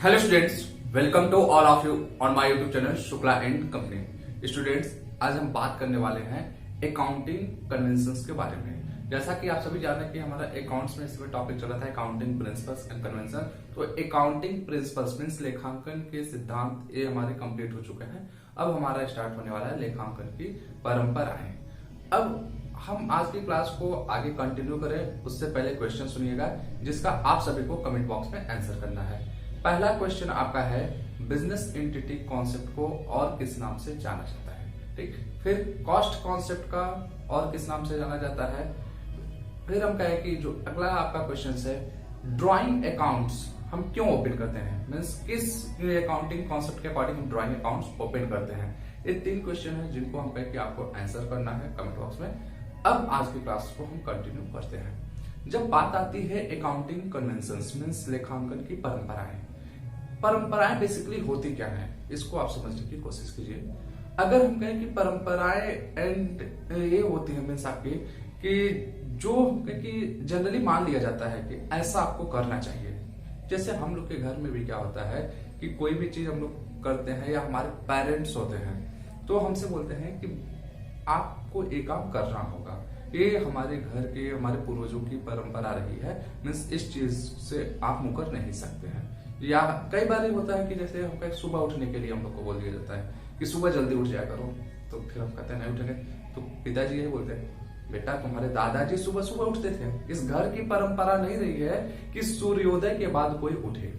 Hello students, welcome to all of you on my YouTube channel Shukla and company. Students, आज हम बात करने वाले हैं अकाउंटिंग कन्वेंशंस के बारे में। जैसा कि आप सभी जान रहे हैं कि हमारा अकाउंट्स में इस समय टॉपिक चला था अकाउंटिंग प्रिंसिपल्स एंड कन्वेंशन। तो अकाउंटिंग प्रिंसिपल्स मींस लेखांकन के सिद्धांत ये हमारे कंप्लीट हो चुके हैं। अब हमारा स्टार्ट होने वाला है लेखांकन की परंपराएं। अब हम आज की क्लास को आगे कंटिन्यू करें उससे पहले क्वेश्चन सुनिएगा, जिसका आप सभी को कमेंट बॉक्स में आंसर करना है। पहला क्वेश्चन आपका है, बिजनेस एंटिटी कॉन्सेप्ट को और किस नाम से जाना जाता है। ठीक, फिर कॉस्ट कॉन्सेप्ट का और किस नाम से जाना जाता है। फिर हम कहें कि जो अगला आपका क्वेश्चन है, ड्राइंग अकाउंट्स हम क्यों ओपन करते हैं, मीन्स किस अकाउंटिंग कॉन्सेप्ट के अकॉर्डिंग हम ड्राइंग अकाउंट्स ओपन करते हैं। ये 3 क्वेश्चन है जिनको हम कहें कि आपको आंसर करना है कमेंट बॉक्स में। अब आज की क्लास को हम कंटिन्यू करते हैं। जब बात आती है अकाउंटिंग कन्वेंशंस मीन्स लेखांकन की परंपराएं बेसिकली होती क्या है, इसको आप समझने की कोशिश कीजिए। अगर हम कहें कि परंपराएं एंड ये होती है मीन्स आपकी कि जो कि जनरली मान लिया जाता है कि ऐसा आपको करना चाहिए। जैसे हम लोग के घर में भी क्या होता है कि कोई भी चीज हम लोग करते हैं या हमारे पेरेंट्स होते हैं तो हमसे बोलते हैं कि आपको एक काम करना होगा। ये हमारे घर के हमारे पूर्वजों की परंपरा रही है, मीन्स इस चीज से आप मुकर नहीं सकते हैं। या कई बार ये होता है कि जैसे हम सुबह उठने के लिए हम लोग को बोल दिया जाता है कि सुबह जल्दी उठ जाया करो, तो फिर हम कहते हैं नहीं उठेंगे, तो पिताजी ये बोलते हैं बेटा तुम्हारे दादाजी सुबह सुबह उठते थे। इस घर की परंपरा नहीं रही है कि सूर्योदय के बाद कोई उठे।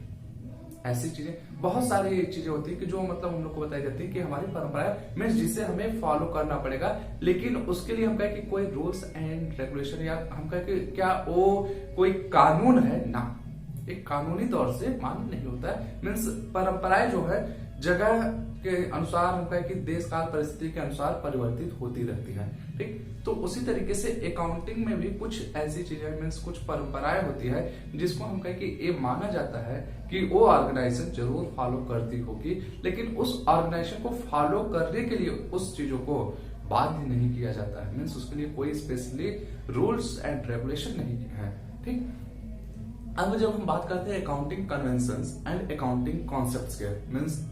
ऐसी चीजें बहुत सारी चीजें होती है कि जो मतलब हम लोग को बताई जाती है कि हमारी परंपरा है मीन्स जिसे हमें फॉलो करना पड़ेगा। लेकिन उसके लिए हम कहें कि कोई रूल्स एंड रेगुलेशन या हम कहें कि क्या वो कोई कानून है ना, एक कानूनी तौर से मान्य नहीं होता है। मीन्स परंपराएं जो है जगह के अनुसार हम कहें कि देश काल परिस्थिति के अनुसार परिवर्तित होती रहती है। ठीक, तो उसी तरीके से अकाउंटिंग में भी कुछ ऐसी चीजें मीन्स कुछ परंपराएं होती है जिसको हम कहें कि ये माना जाता है कि वो ऑर्गेनाइजेशन जरूर फॉलो करती होगी, लेकिन उस ऑर्गेनाइजेशन को फॉलो करने के लिए उस चीजों को बाध्य नहीं किया जाता है। मीन्स उसके लिए कोई स्पेशली रूल्स एंड रेगुलेशन नहीं है। ठीक, अब जब हम बात करते हैं accounting conventions and accounting concepts के मीन्स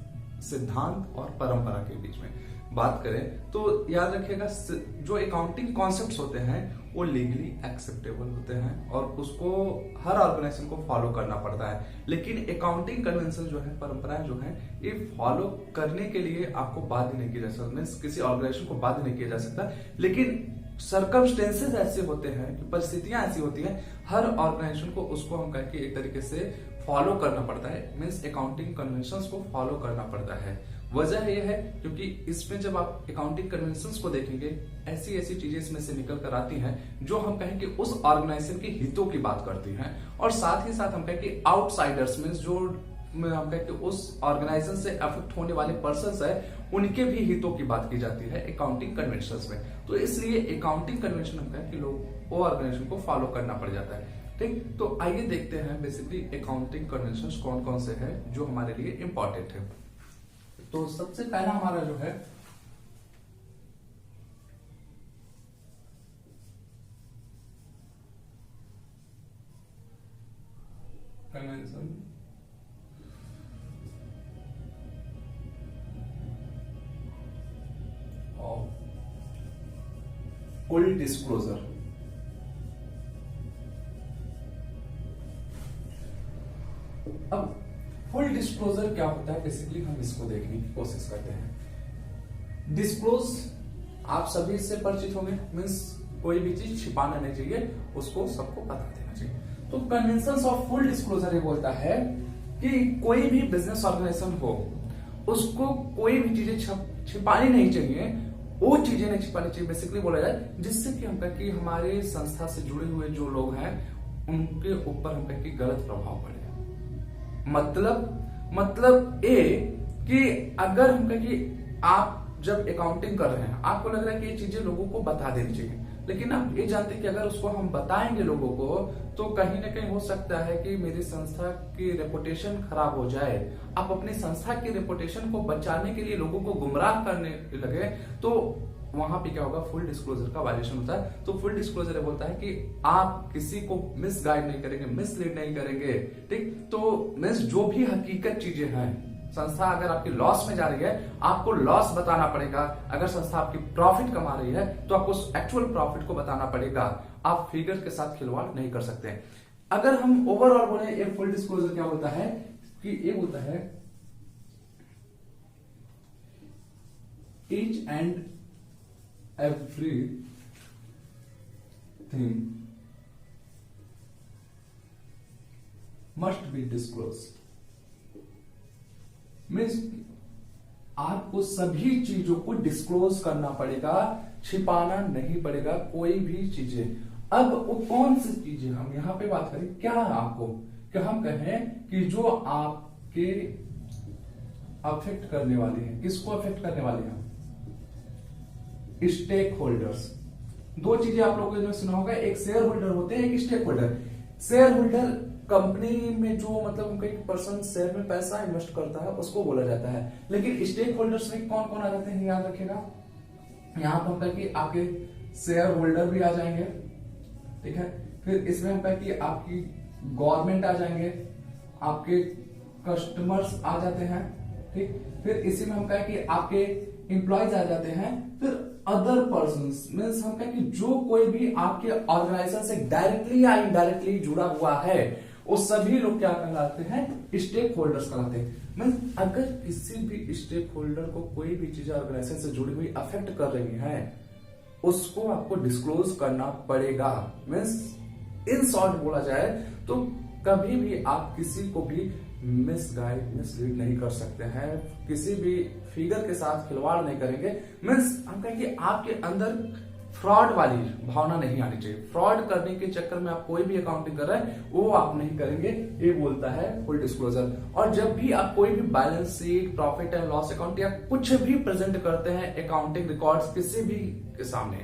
सिद्धांत और परंपरा के बीच में बात करें तो याद रखिएगा जो अकाउंटिंग कॉन्सेप्ट्स होते हैं वो लीगली एक्सेप्टेबल होते हैं और उसको हर ऑर्गेनाइजेशन को फॉलो करना पड़ता है। लेकिन अकाउंटिंग कन्वेंशन जो है, परंपराएं जो है, ये फॉलो करने के लिए आपको बाध्य नहीं किया जा सकता, मीन्स किसी ऑर्गेनाइजेशन को बाध्य नहीं किया जा सकता। लेकिन सर्कमस्टेंसेस ऐसे होते हैं कि परिस्थितियां ऐसी होती हैं, हर ऑर्गेनाइजेशन को उसको हम कहें कि एक तरीके से फॉलो करना पड़ता है, मीन्स अकाउंटिंग कन्वेंशंस को फॉलो करना पड़ता है। वजह यह है क्योंकि इसमें जब आप अकाउंटिंग कन्वेंशंस को देखेंगे ऐसी ऐसी चीजें इसमें से निकल कर आती हैं जो हम कहें कि उस ऑर्गेनाइजेशन के हितों की बात करती हैं, और साथ ही साथ हम कहें कि आउटसाइडर्स मीन्स जो हम कहें कि उस ऑर्गेनाइजेशन से अफेक्ट होने वाले पर्सन्स है उनके भी हितों की बात की जाती है अकाउंटिंग कन्वेंशंस में। तो इसलिए अकाउंटिंग कन्वेंशन हम कहें कि लोग वो ऑर्गेनाइजेशन को फॉलो करना पड़ जाता है। ठीक, तो आइए देखते हैं बेसिकली अकाउंटिंग कन्वेंशंस कौन कौन से हैं जो हमारे लिए इंपॉर्टेंट है। तो सबसे पहला हमारा जो है कन्वेंशन ऑफ फुल डिस्क्लोजर। अब फुल डिस्क्लोजर क्या होता है बेसिकली हम इसको देखने की कोशिश करते हैं। डिस्क्लोज आप सभी से परिचित होंगे, मीन्स कोई भी चीज छिपाना नहीं चाहिए, उसको सबको बता देना चाहिए। तो कन्वेंशंस ऑफ फुल डिस्क्लोजर ये बोलता है कि कोई भी बिजनेस ऑर्गेनाइजेशन हो उसको कोई भी चीजें छिपानी नहीं चाहिए, वो चीजें नहीं छिपानी चाहिए बेसिकली बोला जाए, जिससे कि हम कहें कि हमारे संस्था से जुड़े हुए जो लोग हैं उनके ऊपर हम कहें कि गलत प्रभाव पड़े। मतलब ये कि अगर हम कहें कि आप जब अकाउंटिंग कर रहे हैं आपको लग रहा है कि ये चीजें लोगों को बता देनी चाहिए, लेकिन आप ये जानते हैं कि अगर उसको हम बताएंगे लोगों को तो कहीं ना कहीं हो सकता है कि मेरी संस्था की रेपुटेशन खराब हो जाए। आप अपनी संस्था की रेपुटेशन को बचाने के लिए लोगों को गुमराह करने लगे तो वहां पे क्या होगा, फुल डिस्क्लोजर का वायलेशन होता है। तो फुल डिस्क्लोजर बोलता है कि आप किसी को मिसगाइड नहीं करेंगे, मिसलीड नहीं करेंगे, ठीक। तो मीन्स जो भी हकीकत चीजें हैं, संस्था अगर आपकी लॉस में जा रही है आपको लॉस बताना पड़ेगा, अगर संस्था आपकी प्रॉफिट कमा रही है तो आपको एक्चुअल प्रॉफिट को बताना पड़ेगा, आप फिगर के साथ खिलवाड़ नहीं कर सकते। अगर हम ओवरऑल बोले, एक फुल डिस्क्लोजर क्या होता है कि ये होता है each and everything must be disclosed। Means आपको सभी चीजों को डिस्क्लोज करना पड़ेगा, छिपाना नहीं पड़ेगा कोई भी चीजें। अब वो कौन सी चीजें हम यहां पे बात करें, क्या आपको, क्या हम कहें कि जो आपके अफेक्ट करने वाले हैं, किसको अफेक्ट करने वाले हैं, स्टेक होल्डर्स। दो चीजें आप लोगों ने सुना होगा, एक शेयर होल्डर होते हैं, एक stake holder. Share holder company में जो मतलब उनका एक पर्सन शेयर में पैसा इन्वेस्ट करता है उसको बोला जाता है, लेकिन स्टेक होल्डर्स में कौन कौन आ जाते हैं याद रखिएगा। यहां पर होता है कि आपके शेयर होल्डर भी आ जाएंगे, ठीक है। फिर इसमें होता है कि आपकी गवर्नमेंट आ जाएंगे, आपके कस्टमर्स आ जाते हैं, ठीक। फिर इसी में हम कहें कि आपके एम्प्लॉयज आ जाते हैं। फिर अदर पर्सन्स मीन्स हम कहें कि जो कोई भी आपके ऑर्गेनाइजेशन से डायरेक्टली या इनडायरेक्टली जुड़ा हुआ है, वो सभी लोग क्या कहलाते हैं, स्टेक होल्डर्स कहलाते हैं। मीन्स अगर किसी भी स्टेक होल्डर को कोई भी चीज ऑर्गेनाइजेशन से जुड़ी हुई अफेक्ट कर रही है, उसको आपको डिस्क्लोज करना पड़ेगा। मीन्स इन शॉर्ट बोला जाए तो कभी भी आप किसी को भी मिसगाइड, मिसलीड नहीं कर सकते हैं, किसी भी फिगर के साथ खिलवाड़ नहीं करेंगे। मीन्स हम कहें कि आपके अंदर फ्रॉड वाली भावना नहीं आनी चाहिए। फ्रॉड करने के चक्कर में आप कोई भी अकाउंटिंग कर रहे हैं वो आप नहीं करेंगे, ये बोलता है फुल डिस्क्लोजर। और जब भी आप कोई भी balance sheet, profit and loss account या कुछ भी प्रेजेंट करते हैं अकाउंटिंग रिकॉर्ड्स किसी भी के सामने,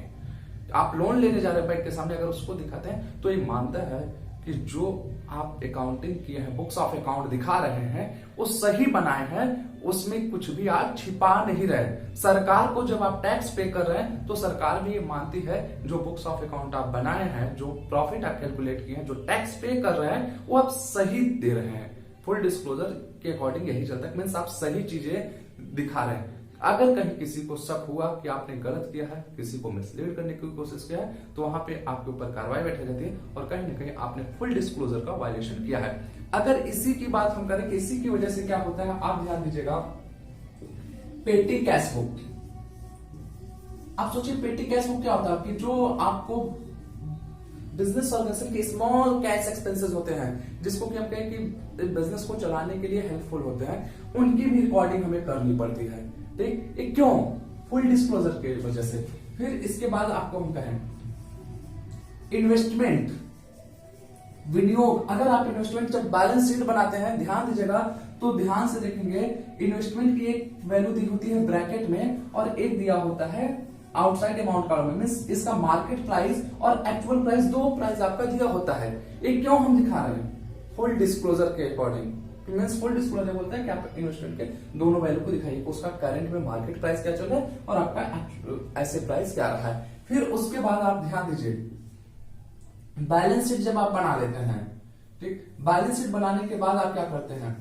आप लोन लेने जा रहे हैं बैंक के सामने, अगर उसको दिखाते हैं तो ये मानता है कि जो आप अकाउंटिंग किए हैं, बुक्स ऑफ अकाउंट दिखा रहे हैं वो सही बनाए हैं, उसमें कुछ भी आप छिपा नहीं रहे। सरकार को जब आप टैक्स पे कर रहे हैं तो सरकार भी ये मानती है जो बुक्स ऑफ अकाउंट आप बनाए हैं, जो प्रॉफिट आप कैलकुलेट किए हैं, जो टैक्स पे कर रहे हैं वो आप सही दे रहे हैं। फुल डिस्क्लोजर के अकॉर्डिंग यही चलता है, मीन्स आप सही चीजें दिखा रहे हैं। अगर कहीं किसी को शक हुआ कि आपने गलत किया है, किसी को मिसलीड करने की कोशिश किया है, तो वहां पे आपके ऊपर कार्रवाई बैठी जाती है और कहीं ना कहीं आपने फुल डिस्क्लोजर का वायलेशन किया है। अगर इसी की बात हम करें कि इसी की वजह से क्या होता है, आप ध्यान दीजिएगा, पेटी कैश बुक। आप सोचिए पेटी कैश बुक क्या होता है, कि जो आपको बिजनेस ऑर्गेनाइजेशन के स्मॉल कैश एक्सपेंसेस होते हैं, जिसको कि हम कहें कि बिजनेस को चलाने के लिए हेल्पफुल होते हैं, उनकी भी रिकॉर्डिंग हमें करनी पड़ती है, ठीक। ये क्यों, फुल डिस्क्लोजर की वजह से। फिर इसके बाद आपको हम कहें इन्वेस्टमेंट, विनियोग। अगर आप इन्वेस्टमेंट जब बैलेंस शीट बनाते हैं, ध्यान दीजिएगा तो ध्यान से देखेंगे, इन्वेस्टमेंट की एक वैल्यू दी होती है ब्रैकेट में और एक दिया होता है आउटसाइड अमाउंट कॉलम में। मींस इसका मार्केट प्राइस और एक्चुअल प्राइस, दो प्राइस आपका दिया होता है। ये क्यों हम दिखा रहे हैं, फुल डिस्क्लोजर के अकॉर्डिंग। मींस फुल डिस्क्लोजर बोलता है कि आप इन्वेस्टमेंट के दोनों वैल्यू को दिखाइए, उसका करंट में मार्केट प्राइस क्या चल रहा है और आपका ऐसे प्राइस क्या रहा है। फिर उसके बाद आप ध्यान दीजिए, बैलेंस शीट जब आप बना लेते हैं, ठीक, बैलेंस शीट बनाने के बाद आप क्या करते हैं,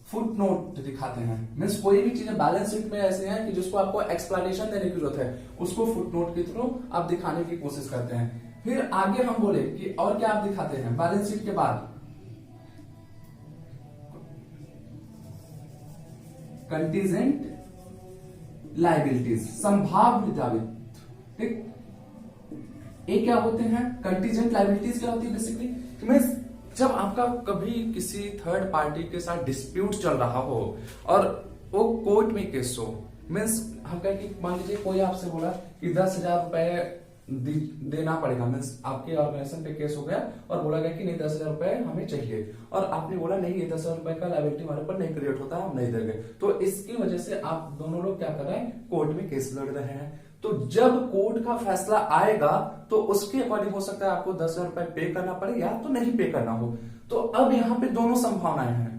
फुट नोट दिखाते हैं। मीन्स कोई भी चीजें बैलेंस शीट में ऐसे हैं कि जिसको आपको एक्सप्लेनेशन देने की जरूरत है, उसको फुट नोट के थ्रू आप दिखाने की कोशिश करते हैं। फिर आगे हम बोले कि और क्या आप दिखाते हैं बैलेंस शीट के बाद, कंटीजेंट लायबिलिटीज, संभाव्य दायित्व, ठीक। ये क्या होते हैं, कंटीजेंट लायबिलिटीज क्या होती है बेसिकली, मीन्स जब आपका कभी किसी थर्ड पार्टी के साथ डिस्प्यूट चल रहा हो और वो कोर्ट में केस हो, मीन्स हम कहें कि मान लीजिए कोई आपसे बोला कि 10,000 रुपए देना पड़ेगा, मीन्स आपके ऑर्गेनाइजेशन पे केस हो गया और बोला गया कि नहीं 10,000 रुपए हमें चाहिए, और आपने बोला नहीं ये 10,000 रुपए का लायबिलिटी हमारे ऊपर नहीं क्रिएट होता, हम नहीं देंगे। तो इसकी वजह से आप दोनों लोग क्या कर रहे हैं, कोर्ट में केस लड़ रहे हैं। तो जब कोर्ट का फैसला आएगा तो उसके अकॉर्डिंग हो सकता है आपको 10,000 रुपए पे करना पड़े या तो नहीं पे करना हो। तो अब यहाँ पे दोनों संभावनाएं हैं,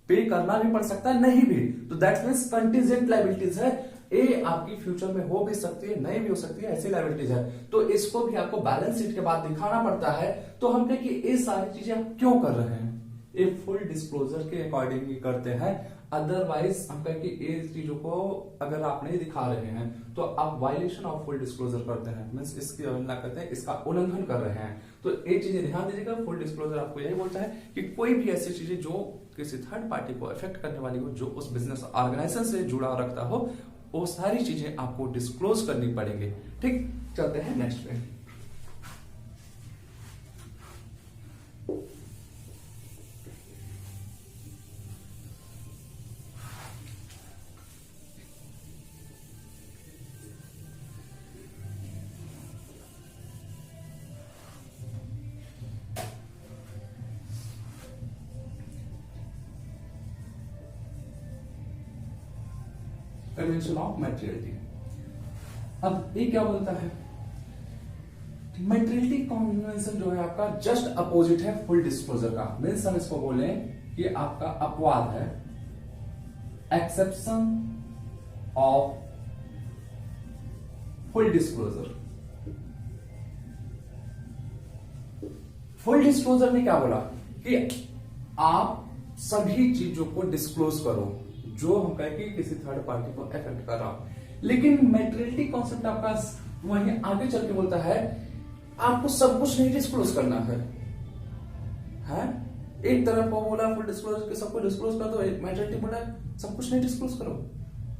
पे करना भी पड़ सकता है, नहीं भी। तो दैट मीन्स कंटीजेंट लायबिलिटीज है। ये आपकी फ्यूचर में हो भी सकती है, नहीं भी हो सकती है, ऐसी लायबिलिटीज है, तो इसको भी आपको बैलेंस शीट के बाद दिखाना पड़ता है। तो हम कहें कि ये सारी चीजें हम क्यों कर रहे हैं, ये फुल डिस्क्लोजर के अकॉर्डिंग ही करते हैं। अदरवाइज हम कहें कि ये चीजों को अगर आप नहीं दिखा रहे हैं तो आप वायलेशन ऑफ फुल डिस्क्लोजर करते हैं, मींस इसकी अवहेलना करते हैं, इसका उल्लंघन कर रहे हैं। तो ये चीजें ध्यान दीजिएगा। फुल डिस्क्लोजर आपको यही बोलता है कि कोई भी ऐसी चीजें जो किसी थर्ड पार्टी को अफेक्ट करने वाली हो, जो उस बिजनेस ऑर्गेनाइजेशन से जुड़ा रखता हो, वो सारी चीजें आपको डिस्क्लोज करनी पड़ेंगी। ठीक, चलते हैं नेक्स्ट पे। Convention of materiality. अब ये क्या बोलता है, मैटेरियलिटी कन्वेंशन जो है आपका जस्ट अपोजिट है फुल डिस्क्लोजर का। मीन्स हम इसको बोले कि आपका अपवाद है, exception of full disclosure. Full disclosure ने क्या बोला कि आप सभी चीजों को डिस्क्लोज करो जो हम कहें कि किसी थर्ड पार्टी को अफेक्ट कर रहा हो। लेकिन मैटेरियलिटी कॉन्सेप्ट आपका वहीं आगे चल के बोलता है आपको सब कुछ नहीं डिस्क्लोज करना है। एक तरफ वो बोला फुल डिस्क्लोज के सबको डिस्क्लोज कर दो, मैटेरियलिटी बोला सब कुछ नहीं डिस्क्लोज करो।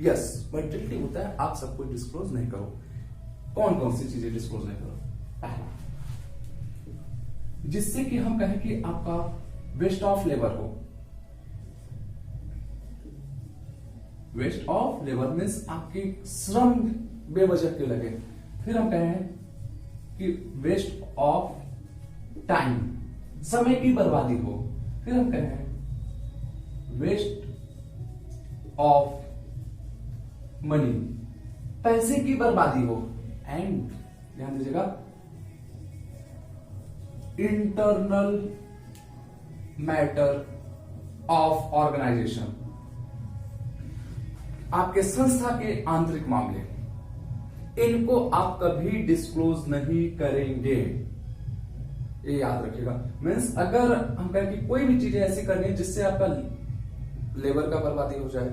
यस, मैटेरियलिटी होता है आप सब कुछ डिस्क्लोज नहीं करो। कौन कौन सी चीजें डिस्क्लोज नहीं करो? पहला, जिससे कि हम कहें कि आपका वेस्ट ऑफ लेबर हो। वेस्ट ऑफ लेबर मीन्स आपकी श्रम बेवजह के लगे। फिर हम कहें कि वेस्ट ऑफ टाइम, समय की बर्बादी हो। फिर हम कहें वेस्ट ऑफ मनी, पैसे की बर्बादी हो। एंड ध्यान दीजिएगा, इंटरनल मैटर ऑफ ऑर्गेनाइजेशन, आपके संस्था के आंतरिक मामले, इनको आप कभी डिस्क्लोज नहीं करेंगे। ये याद रखिएगा। मीन्स अगर हम कहें कि कोई भी चीजें ऐसी करनी है जिससे आपका लेबर का बर्बादी हो जाए,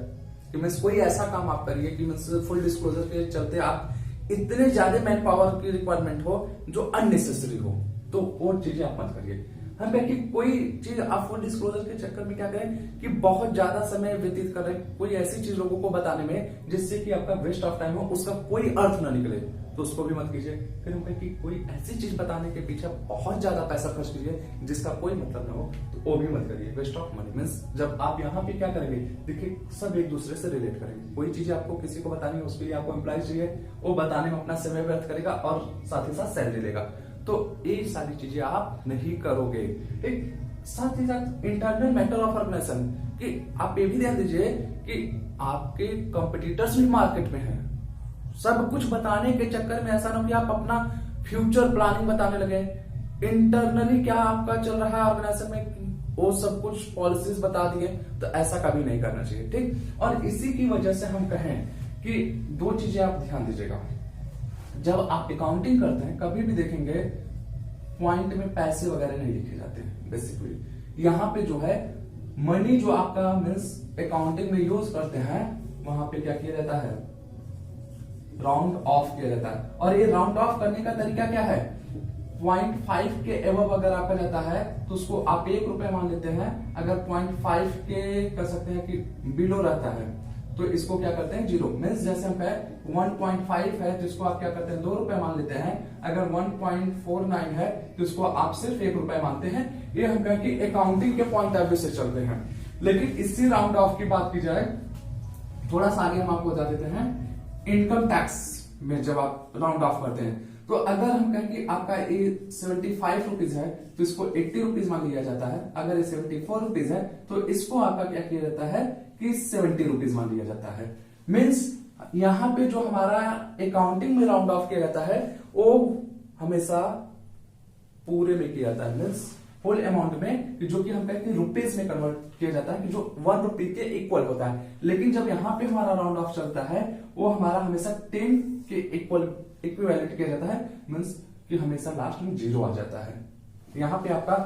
कि मीन्स कोई ऐसा काम आप करिए कि मीन्स फुल डिस्क्लोजर के चलते आप इतने ज्यादा मैन पावर की रिक्वायरमेंट हो जो अननेसेसरी हो, तो वो चीजें आप मत करिए। हम कहें कि कोई चीज आप फुल डिस्क्लोजर के चक्कर में क्या करें कि बहुत ज्यादा समय व्यतीत कर रहे हैं कोई ऐसी चीज लोगों को बताने में जिससे कि आपका वेस्ट ऑफ टाइम हो, उसका कोई अर्थ ना निकले, तो उसको भी मत कीजिए। फिर हम कहें कि कोई ऐसी चीज बताने के पीछे बहुत ज्यादा पैसा खर्च कीजिए जिसका कोई मतलब ना हो, तो वो भी मत करिए। वेस्ट ऑफ मनी मीन्स जब आप यहाँ पे क्या करेंगे, देखिए सब एक दूसरे से रिलेट करेंगे। कोई चीज आपको किसी को बतानी है, उसके लिए आपको एम्प्लॉय चाहिए, वो बताने में अपना समय व्यर्थ करेगा और साथ ही साथ सैलरी लेगा, तो ये सारी चीजें आप नहीं करोगे। ठीक, साथ ही साथ इंटरनल मैटर ऑफ ऑर्गेनाइजेशन, कि आप ये भी ध्यान दीजिए कि आपके कंपटीटर्स भी मार्केट में हैं। सब कुछ बताने के चक्कर में ऐसा ना कि आप अपना फ्यूचर प्लानिंग बताने लगे। इंटरनली क्या आपका चल रहा है ऑर्गेनाइजेशन में, वो सब कुछ पॉलिसीज बता दिए, तो ऐसा कभी नहीं करना चाहिए। ठीक, और इसी की वजह से हम कहें कि दो चीजें आप ध्यान दीजिएगा। जब आप अकाउंटिंग करते हैं कभी भी देखेंगे पॉइंट में पैसे वगैरह नहीं लिखे जाते हैं। बेसिकली यहाँ पे जो है मनी जो आपका मीन्स अकाउंटिंग में यूज करते हैं, वहां पे क्या किया जाता है, राउंड ऑफ किया जाता है। और ये राउंड ऑफ करने का तरीका क्या है, 0.5 के एवब अगर आपका जाता है तो उसको आप ₹1 मान लेते हैं। अगर 0.5 के कर सकते हैं कि बिलो रहता है तो इसको क्या करते हैं, 0। मीन्स जैसे हम कहें 1.5 है तो इसको आप क्या करते हैं, ₹2 मान लेते हैं। अगर 1.49 है तो इसको आप सिर्फ ₹1 मानते हैं। ये हम कहें कि अकाउंटिंग के पॉइंट ऑफ व्यू से चलते हैं। लेकिन इसी राउंड ऑफ की बात की जाए, थोड़ा सा आगे हम आपको बता देते हैं, इनकम टैक्स में जब आप राउंड ऑफ करते हैं तो अगर हम कहें कि आपका ये 75 रुपीज है तो इसको 80 रुपीज मान लिया जाता है। अगर ये 74 रुपीज है तो इसको आपका क्या किया जाता है कि 70 रुपीज मान लिया जाता है। मीन्स यहाँ पे जो हमारा अकाउंटिंग में राउंड ऑफ किया जाता है वो हमेशा पूरे में किया जाता है। मीन्स होल अमाउंट में, जो कि हम कहते हैं रुपीज में कन्वर्ट किया जाता है, कि जो 1 रुपी के इक्वल होता है। लेकिन जब यहाँ पे हमारा राउंड ऑफ चलता है वो हमारा हमेशा 10 के इक्विवेलेंट किया जाता है, मीन्स कि हमेशा लास्ट में 0 आ जाता है। यहाँ पे आपका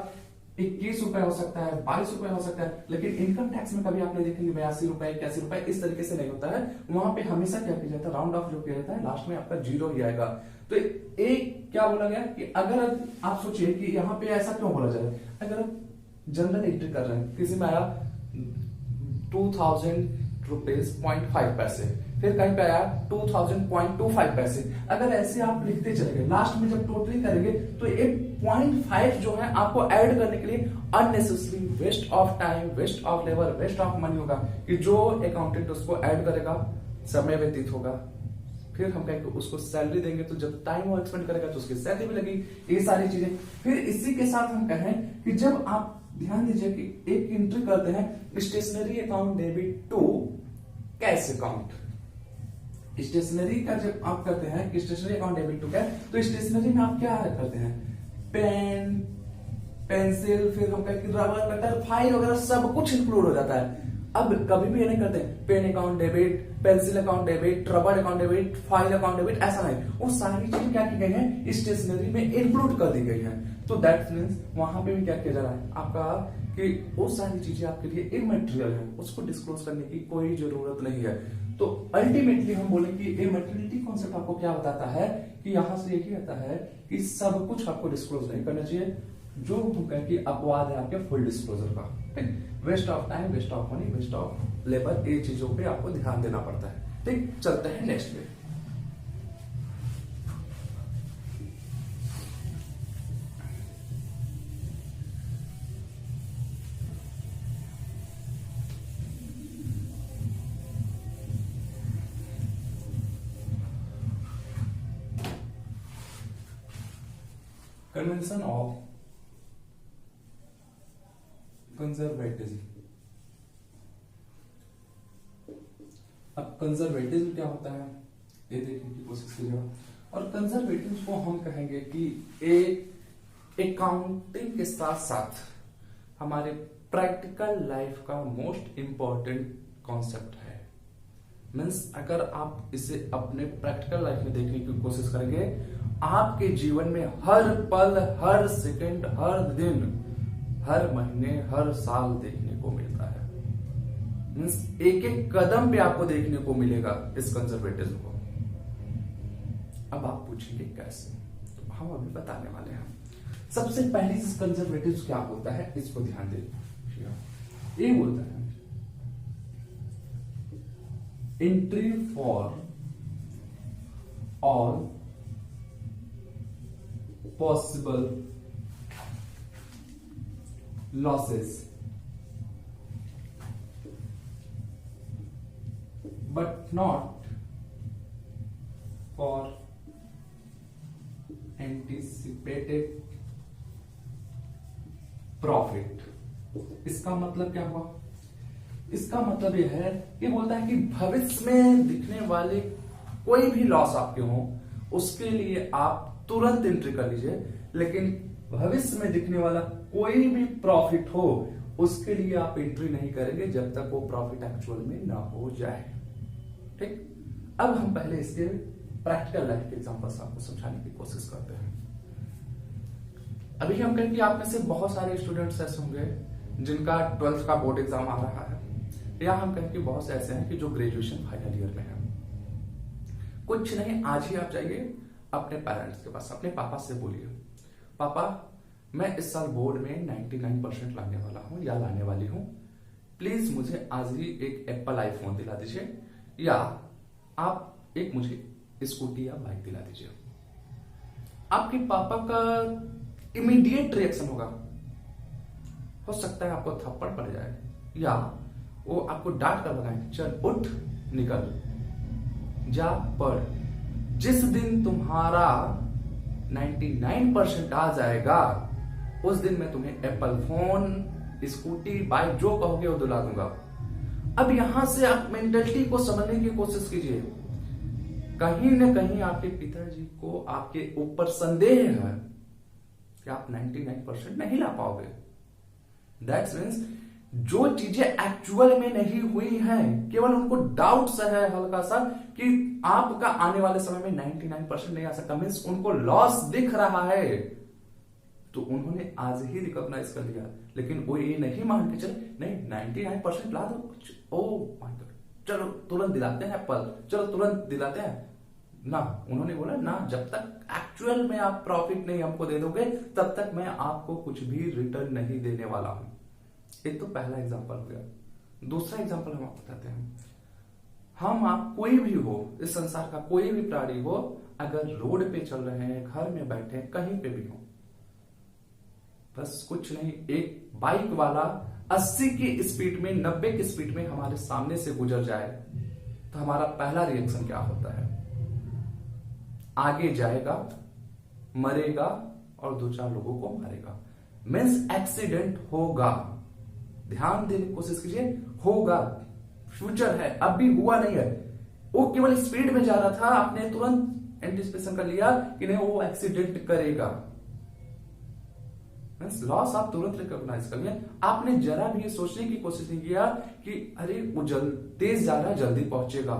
21 रुपए हो सकता है, 22 रुपए हो सकता है, लेकिन इनकम टैक्स में कभी आपने देखेंगे 82 रुपए, 81 रुपए, इस तरीके से नहीं होता है। वहां पे हमेशा क्या किया जाता है, राउंड ऑफ जो किया जाता है लास्ट में आपका 0 ही आएगा। तो एक क्या बोला गया कि अगर आप सोचिए कि यहाँ पे ऐसा क्यों बोला जाए, अगर आप जनरल एंट्री कर रहे हैं, किसी में आया 2000 रुपीज 0.5 पैसे, फिर कहीं पे आया 2000.25 पैसे, अगर ऐसे आप लिखते चलेंगे लास्ट में जब टोटली करेंगे तो एक 0.5 जो है आपको ऐड करने के लिए unnecessary waste of time, waste of labour, waste of money होगा, कि जो अकाउंटेंट उसको ऐड करेगा समय व्यतीत होगा, फिर हम कहेंगे उसको सैलरी देंगे, तो जब टाइम वो एक्सपेंड करेगा तो उसकी सैलरी भी लगेगी, ये सारी चीजें। फिर इसी के साथ हम कहें कि जब आप ध्यान दीजिए कि एक एंट्री करते हैं stationery account debit to cash account, stationery का जब आप करते हैं कि stationery account debit to cash, तो स्टेशनरी में आप क्या करते हैं, पेन, पेंसिल, फिर हम कहते हैं रबर, कटर, फाइल वगैरह सब कुछ इंक्लूड हो जाता है। अब कभी भी ये नहीं करते pen account debit, pencil account debit, rubber account debit, file account debit, ऐसा नहीं, वो सारी चीजें क्या की गई हैं, स्टेशनरी में इंक्लूड कर दी गई हैं। तो दैट मीन्स वहां पे भी क्या किया जा रहा है आपका, कि वो सारी चीजें आपके लिए इमटेरियल है, उसको डिस्क्लोज करने की कोई जरूरत नहीं है। तो अल्टीमेटली हम बोले कि इमटेरियलिटी कॉन्सेप्ट आपको क्या बताता है, कि यहां से यही आता है कि सब कुछ आपको डिस्क्लोज नहीं करना चाहिए, जो हम कहें कि अपवाद है आपके फुल डिस्क्लोजर का। ठीक, waste of time, waste of money, waste of labour, ये चीजों पे आपको ध्यान देना पड़ता है। ठीक, चलते हैं नेक्स्ट पे। Convention of conservatism. अब कंजर्वेटिज्म क्या होता है ये देखने की कोशिश कीजिएगा। और कंजर्वेटिज्म को हम कहेंगे कि एक अकाउंटिंग के साथ साथ हमारे प्रैक्टिकल लाइफ का मोस्ट इंपॉर्टेंट कॉन्सेप्ट है। मीन्स अगर आप इसे अपने प्रैक्टिकल लाइफ में देखने की कोशिश करेंगे, आपके जीवन में हर पल, हर सेकंड, हर दिन, हर महीने, हर साल देखने को मिलता है। मीन्स एक एक कदम पे आपको देखने को मिलेगा इस कंजर्वेटिज्म को। अब आप पूछेंगे कैसे, तो हम अभी बताने वाले हैं। सबसे पहली चीज कंजर्वेटिज्म क्या होता है, इसको ध्यान दीजिए। ये बोलता है entry for all possible losses but not for anticipated profit। इसका मतलब क्या हुआ, इसका मतलब यह है कि बोलता है कि भविष्य में दिखने वाले कोई भी लॉस आपके हो उसके लिए आप तुरंत एंट्री कर लीजिए, लेकिन भविष्य में दिखने वाला कोई भी प्रॉफिट हो उसके लिए आप एंट्री नहीं करेंगे जब तक वो प्रॉफिट एक्चुअल में ना हो जाए। ठीक, अब हम पहले इसके प्रैक्टिकल लाइफ के एग्जांपल्स आपको समझाने की कोशिश करते हैं। अभी हम कहें कि आप में से बहुत सारे स्टूडेंट्स ऐसे होंगे जिनका 12th का बोर्ड एग्जाम आ रहा है, या हम कहें कि बहुत से ऐसे हैं कि जो ग्रेजुएशन फाइनल ईयर में है। कुछ नहीं, आज ही आप जाइए अपने पेरेंट्स के पास, अपने पापा से बोलिए, पापा मैं इस साल बोर्ड में 99% लाने वाला हूं या लाने वाली हूं, प्लीज मुझे आज ही एक एप्पल आईफोन दिला दीजिए, या आप एक मुझे स्कूटी या बाइक दिला दीजिए। आपके पापा का इमीडिएट रिएक्शन होगा, हो सकता है आपको थप्पड़ पड़ जाए, या वो आपको डांट कर लगाए, चल उठ निकल जा पढ़। जिस दिन तुम्हारा 99% आ जाएगा उस दिन मैं तुम्हें एप्पल फोन, स्कूटी, बाइक जो कहोगे वो दिला दूंगा। अब यहां से आप मेंटलिटी को समझने की कोशिश कीजिए। कहीं ना कहीं आपके पिताजी को आपके ऊपर संदेह है, कि आप 99% नहीं ला पाओगे। दैट्स मीन्स जो चीजें एक्चुअल में नहीं हुई हैं, केवल उनको डाउट्स है हल्का सा कि आपका आने वाले समय में 99% नहीं आ सकता, मीन्स उनको लॉस दिख रहा है, तो उन्होंने आज ही रिकॉग्नाइज कर लिया। लेकिन वो ये नहीं मान के चले नहीं 99% ला दो कुछ, ओ माय गॉड चलो तुरंत दिलाते हैं एप्पल, चलो तुरंत दिलाते हैं ना। उन्होंने बोला ना, जब तक एक्चुअल में आप प्रॉफिट नहीं हमको दे दोगे तब तक मैं आपको कुछ भी रिटर्न नहीं देने वाला हूं। एक तो पहला एग्जांपल हो गया। दूसरा एग्जांपल हम आपको बताते हैं। हम आप कोई भी हो, इस संसार का कोई भी प्राणी हो, अगर रोड पे चल रहे हैं, घर में बैठे हैं, कहीं पे भी हो, बस कुछ नहीं, एक बाइक वाला 80 की स्पीड में 90 की स्पीड में हमारे सामने से गुजर जाए तो हमारा पहला रिएक्शन क्या होता है? आगे जाएगा, मरेगा और 2-4 लोगों को मारेगा। मीन्स एक्सीडेंट होगा। ध्यान देने की कोशिश कीजिए, होगा, फ्यूचर है, अब भी हुआ नहीं है। वो केवल स्पीड में जा रहा था, आपने तुरंत एंटिसिपेशन कर लिया कि नहीं वो एक्सीडेंट करेगा। लॉस आप तुरंत रिकॉग्नाइज कर लिया। आपने जरा भी सोचने की कोशिश नहीं किया कि अरे वो तेज जा रहा है, जल्दी पहुंचेगा,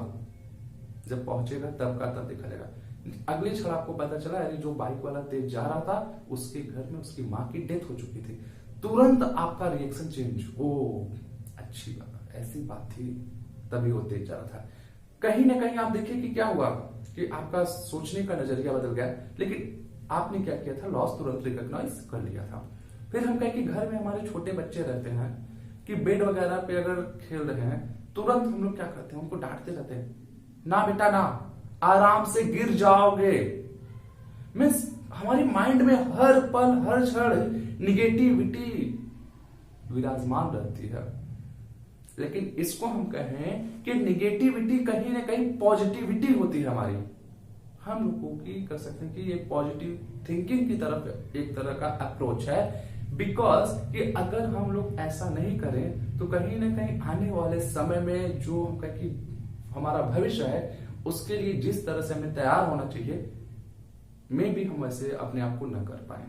जब पहुंचेगा तब का तब दिखा देगा। अगले क्षण आपको पता चला अरे जो बाइक वाला तेज जा रहा था उसके घर में उसकी मां की डेथ हो चुकी थी। तुरंत आपका रिएक्शन चेंज, ओ अच्छी बात, ऐसी बात थी, तभी वो तेज जा रहा था। कहीं ना कहीं आप देखिए कि क्या हुआ कि आपका सोचने का नजरिया बदल गया, लेकिन आपने क्या किया था? लॉस तुरंत रिकॉग्नाइज कर लिया था। फिर हम कहें कि घर में हमारे छोटे बच्चे रहते हैं कि बेड वगैरह पे अगर खेल रहे हैं, तुरंत हम लोग क्या करते हैं? उनको डांटते रहते हैं, ना बेटा ना, आराम से गिर जाओगे। मीन्स हमारी माइंड में हर पल हर क्षण निगेटिविटी विराजमान रहती है। लेकिन इसको हम कहें कि निगेटिविटी कहीं ना कहीं पॉजिटिविटी होती है हमारी। हम लोगों की कर सकते हैं कि ये पॉजिटिव थिंकिंग की तरफ एक तरह का अप्रोच है। बिकॉज कि अगर हम लोग ऐसा नहीं करें तो कहीं ना कहीं आने वाले समय में जो हम कहें कि हमारा भविष्य है उसके लिए जिस तरह से हमें तैयार होना चाहिए, में भी हम ऐसे अपने आप को न कर पाए।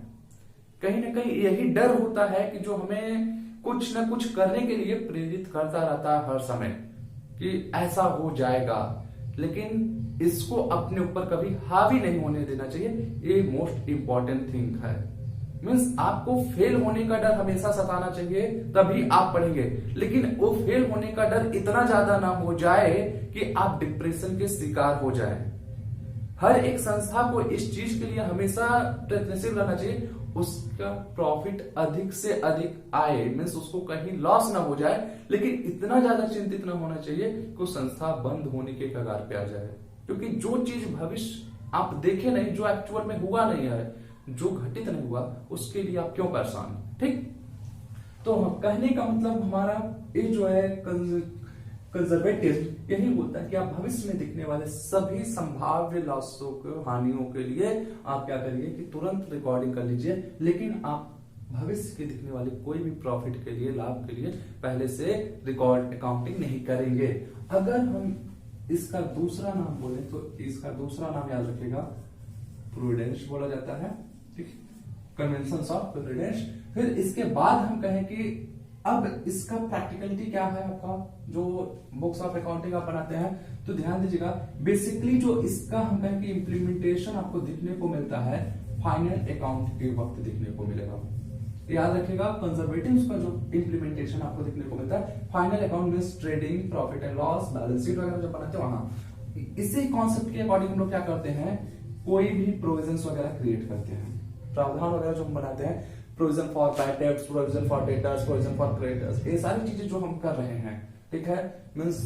कहीं ना कहीं यही डर होता है कि जो हमें कुछ ना कुछ करने के लिए प्रेरित करता रहता है हर समय कि ऐसा हो जाएगा, लेकिन इसको अपने ऊपर कभी हावी नहीं होने देना चाहिए। ये मोस्ट इंपॉर्टेंट थिंग है। मीन्स आपको फेल होने का डर हमेशा सताना चाहिए, तभी आप पढ़ेंगे। लेकिन वो फेल होने का डर इतना ज्यादा ना हो जाए कि आप डिप्रेशन के शिकार हो जाए। हर एक संस्था को इस चीज के लिए हमेशा प्रयत्नशील रहना चाहिए, उसका प्रॉफिट अधिक से अधिक आए, मीन्स उसको कहीं लॉस ना हो जाए, लेकिन इतना ज्यादा चिंतित ना होना चाहिए कि वो संस्था बंद होने के कगार पे आ जाए। क्योंकि जो चीज भविष्य आप देखे नहीं, जो एक्चुअल में हुआ नहीं है, जो घटित नहीं हुआ, उसके लिए आप क्यों परेशान? ठीक, तो कहने का मतलब हमारा ये जो है कंजर्वेटिव यही होता है कि आप भविष्य में दिखने वाले सभी संभाव्य लॉसों को, हानियों के लिए आप क्या करिए कि तुरंत रिकॉर्डिंग कर लीजिए। लेकिन आप भविष्य के दिखने वाले कोई भी प्रॉफिट के लिए, लाभ के लिए पहले से रिकॉर्ड अकाउंटिंग नहीं करेंगे। अगर हम इसका दूसरा नाम बोले तो इसका दूसरा नाम याद रखिएगा, प्रूडेंस बोला जाता है। ठीक, कन्वेंशन ऑफ प्रूडेंस। फिर इसके बाद हम कहें कि अब इसका प्रैक्टिकलिटी क्या है, आपका जो बुक्स ऑफ अकाउंटिंग आप बनाते हैं, तो ध्यान दीजिएगा। बेसिकली जो इसका हम कहें कि इम्प्लीमेंटेशन आपको दिखने को मिलता है फाइनल अकाउंट के वक्त दिखने को मिलेगा। याद रखिएगा, कंजर्वेटिव का जो इम्प्लीमेंटेशन आपको दिखने को मिलता है फाइनल अकाउंट में trading, profit and loss, balance sheet वगैरह जब बनाते हैं वहां इसी कॉन्सेप्ट के अकॉर्डिंग हम लोग क्या करते हैं, कोई भी प्रोविजंस वगैरह क्रिएट करते हैं, प्रावधान वगैरह जो हम बनाते हैं, provision for bad debts, provision for debtors, provision for creditors, ये सारी चीजें जो हम कर रहे हैं, ठीक है, मींस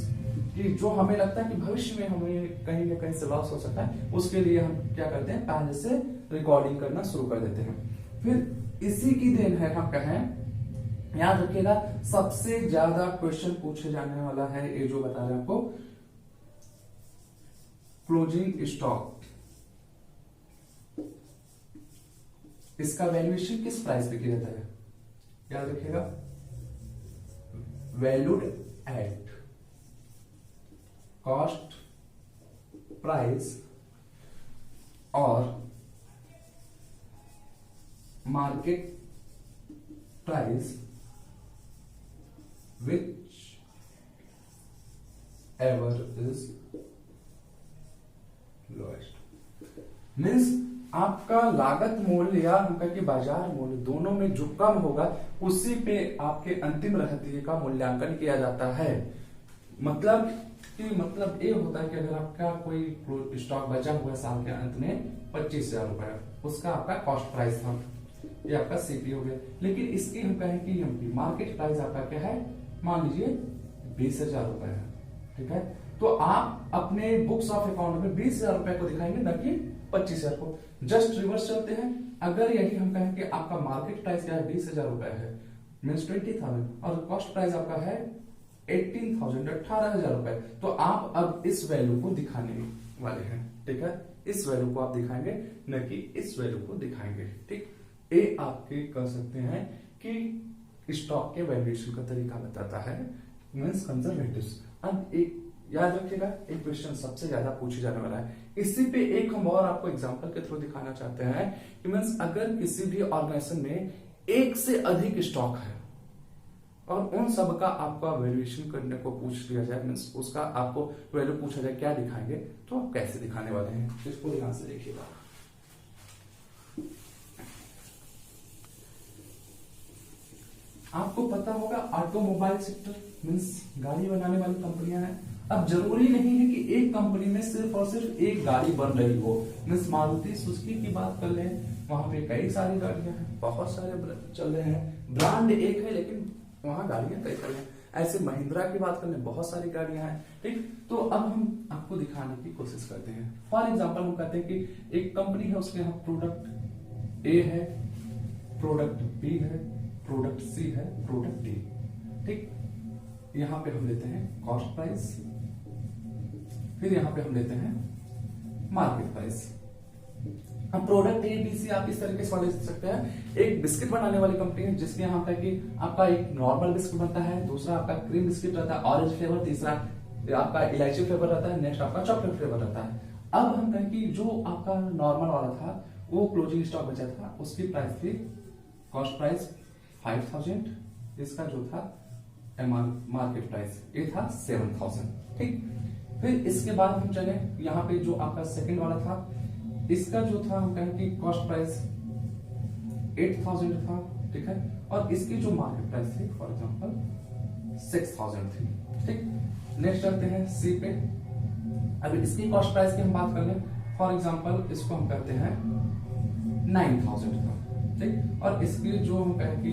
कि जो हमें लगता है कि भविष्य में हमें कहीं ना कहीं से लॉस हो सकता है, उसके लिए हम क्या करते हैं, पहले से रिकॉर्डिंग करना शुरू कर देते हैं। फिर इसी की देन है, हम कहें, याद रखिएगा, सबसे ज्यादा क्वेश्चन पूछे जाने वाला है ये जो बता रहे हैं आपको, क्लोजिंग स्टॉक। इसका वैल्यूएशन किस प्राइस पे किया जाता है, याद रखिएगा, वैल्यूड एट कॉस्ट प्राइस और market price which ever is lowest. Means आपका लागत मूल्य या हम कहें कि बाजार मूल्य दोनों में जो कम होगा उसी पे आपके अंतिम रहतिये का मूल्यांकन किया जाता है। मतलब ये होता है कि अगर आपका कोई स्टॉक बचा हुआ है साल के अंत में 25,000 रुपए, उसका आपका कॉस्ट प्राइस था, ये आपका सीपी हो गया। लेकिन इसकी हम कहें कि मार्केट प्राइस आपका क्या है, मान लीजिए 20,000 रुपए है, ठीक है। तो आप अपने बुक्स ऑफ अकाउंट में 20,000 रुपए को दिखाएंगे, न कि 25,000 को। जस्ट रिवर्स चलते हैं, अगर यदि हम कहें कि आपका मार्केट प्राइस क्या है 20,000 रुपए है, मीन्स 20,000, और कॉस्ट प्राइस आपका है 18,000, 18,000 रुपए, तो आप अब इस वैल्यू को दिखाने वाले हैं, ठीक है। इस वैल्यू को आप दिखाएंगे, न कि इस वैल्यू को दिखाएंगे, ठीक। ये आपके कह सकते हैं कि स्टॉक के वैल्यूएशन का तरीका बताता है, मीन्स कंजर्वेटिव। अब एक याद रखिएगा, एक क्वेश्चन सबसे ज्यादा पूछे जाने वाला है, इसी पे एक हम और आपको एग्जांपल के थ्रू दिखाना चाहते हैं कि मीन्स अगर किसी भी ऑर्गेनाइजेशन में एक से अधिक स्टॉक है और उन सब का आपका वैल्यूएशन करने को पूछ लिया जाए, मीन्स उसका आपको वैल्यू पूछा जाए क्या दिखाएंगे, तो आप कैसे दिखाने वाले हैं, इसको ध्यान से देखिएगा। आपको पता होगा ऑटोमोबाइल सेक्टर मीन्स गाड़ी बनाने वाली कंपनियां हैं। अब जरूरी नहीं है कि एक कंपनी में सिर्फ और सिर्फ एक गाड़ी बन रही हो, मीन्स मारुति सुजुकी की बात कर ले, वहां पे कई सारी गाड़ियां हैं, बहुत सारे चल रहे हैं, ब्रांड एक है लेकिन वहां गाड़ियां कई सारी हैं। ऐसे महिंद्रा की बात कर ले, बहुत सारी गाड़ियां हैं, ठीक। तो अब हम आपको दिखाने की कोशिश करते हैं। फॉर एग्जाम्पल हम कहते हैं कि एक कंपनी है, उसके यहाँ प्रोडक्ट ए है, प्रोडक्ट बी है, प्रोडक्ट सी है, प्रोडक्ट डी, ठीक। यहां पे हम लेते हैं कॉस्ट प्राइस, फिर यहां पे हम लेते हैं मार्केट प्राइस। अब प्रोडक्ट ए बी सी आप इस तरीके से ले सकते हैं। एक बिस्किट बनाने वाली कंपनी है जिसके यहाँ पे कि आपका एक नॉर्मल बिस्किट बनता है, दूसरा आपका क्रीम बिस्किट रहता है ऑरेंज फ्लेवर, तीसरा आपका इलायची फ्लेवर रहता है, नेक्स्ट आपका चॉकलेट फ्लेवर रहता है। अब हम कहें कि जो आपका नॉर्मल वाला था वो क्लोजिंग स्टॉक बचा था, उसकी प्राइस थी कॉस्ट प्राइस 5,000, इसका जो था मार्केट प्राइस ये था 7,000, ठीक। फिर इसके बाद हम चले यहाँ पे जो आपका सेकंड वाला था, इसका जो था हम कहें कि कॉस्ट प्राइस 8,000 था, ठीक है, और इसकी जो मार्केट प्राइस थी फॉर एग्जांपल 6,000 थी, ठीक। नेक्स्ट चलते हैं सी पे। अब इसकी कॉस्ट प्राइस की हम बात कर लें, फॉर एग्जांपल इसको हम करते हैं 9,000 था, ठीक, और इसकी जो हम कहें कि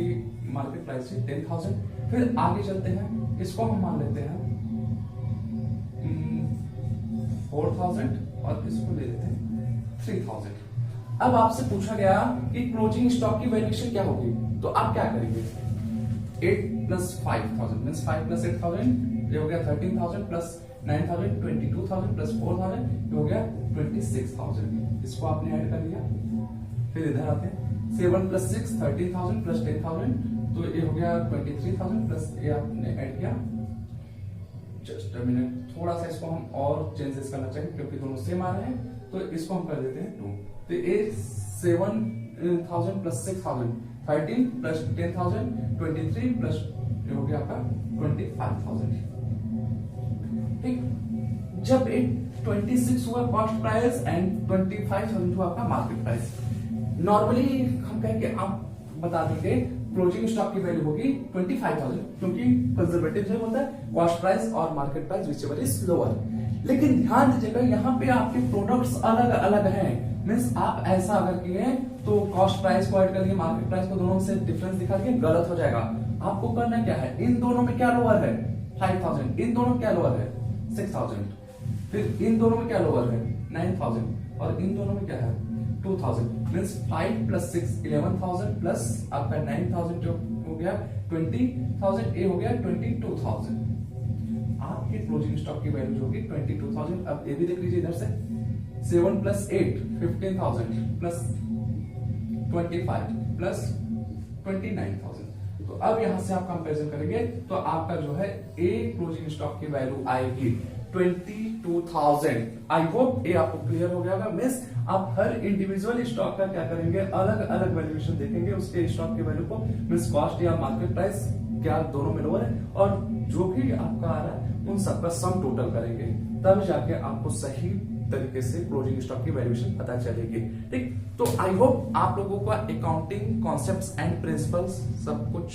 मार्केट प्राइस थी 10,000। फिर आगे चलते हैं, इसको हम मान लेते हैं 4,000 और इसको ले लेते हैं 3,000। अब आपसे पूछा गया कि क्लोजिंग स्टॉक की वैल्यूएशन क्या होगी, तो आप क्या करेंगे, 8 प्लस 5,000 मीन्स 5 प्लस 8,000 ये हो गया 13,000 प्लस 9,000 22,000 प्लस 4,000 ये हो गया 26,000। इसको आपने ऐड कर लिया। फिर इधर आते हैं 7 प्लस 6 13,000 प्लस 10,000, तो ये हो गया 23,000 प्लस ये आपने ऐड किया। जस्ट अ मिनट, थोड़ा सा इसको हम और चेंजेस करना चाहिए क्योंकि दोनों सेम आ रहे हैं, तो इसको हम कर देते हैं 2। तो ये 7,000 प्लस 6,000 13 प्लस 10,000 23 प्लस ये हो गया आपका 25,000, ठीक। जब एक 26 हुआ कॉस्ट प्राइस एंड 25,000 हुआ आपका मार्केट प्राइस। नॉर्मली हम कहें कि आप बता देंगे क्लोजिंग स्टॉक की वैल्यू होगी 25,000 क्योंकि कंजर्वेटिव जो होता है कॉस्ट प्राइस और market price whichever is lower. लेकिन ध्यान दीजिएगा यहाँ पे आपके प्रोडक्ट्स अलग अलग हैं, मीन्स आप ऐसा अगर किए तो कॉस्ट प्राइस को ऐड कर लिए मार्केट प्राइस को, दोनों से डिफरेंस दिखा दिए, गलत हो जाएगा। आपको करना क्या है, इन दोनों में क्या लोअर है 5,000, इन दोनों में क्या लोअर है 6,000, फिर इन दोनों में क्या लोअर है 9,000 और इन दोनों में क्या है 2,000। मीन्स 5 प्लस 6 11,000 प्लस आपका 9,000 जो हो गया 20,000, ये हो गया 22,000। आपकी क्लोजिंग स्टॉक की वैल्यू होगी 22,000। अब ये भी देख लीजिए इधर से 7 प्लस 8 15,000 प्लस 25 प्लस 29,000। तो अब यहां से आप कंपैरिजन करेंगे तो आपका जो है ए क्लोजिंग स्टॉक की वैल्यू आएगी 22,000। आई होप ये आपको क्लियर हो गया होगा। मिस आप हर इंडिविजुअल स्टॉक का क्या करेंगे, अलग अलग वैल्यूएशन देखेंगे, उसके स्टॉक के वैल्यू को, मिस कॉस्ट या मार्केट प्राइस क्या दोनों में लोअर है, और जो भी आपका आ रहा है उन सबका सम टोटल करेंगे, तब जाके आपको सही तरीके से क्लोजिंग स्टॉक की वैल्यूएशन पता चलेगी। ठीक, तो आई होप आप लोगों का अकाउंटिंग कॉन्सेप्ट्स एंड प्रिंसिपल्स सब कुछ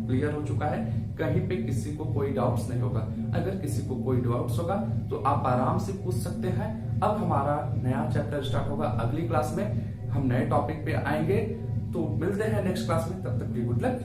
क्लियर हो चुका है, कहीं पे किसी को कोई डाउट्स नहीं होगा। अगर किसी को कोई डाउट्स होगा तो आप आराम से पूछ सकते हैं। अब हमारा नया चैप्टर स्टार्ट होगा अगली क्लास में, हम नए टॉपिक पे आएंगे, तो मिलते हैं नेक्स्ट क्लास में, तब तक के गुड लक।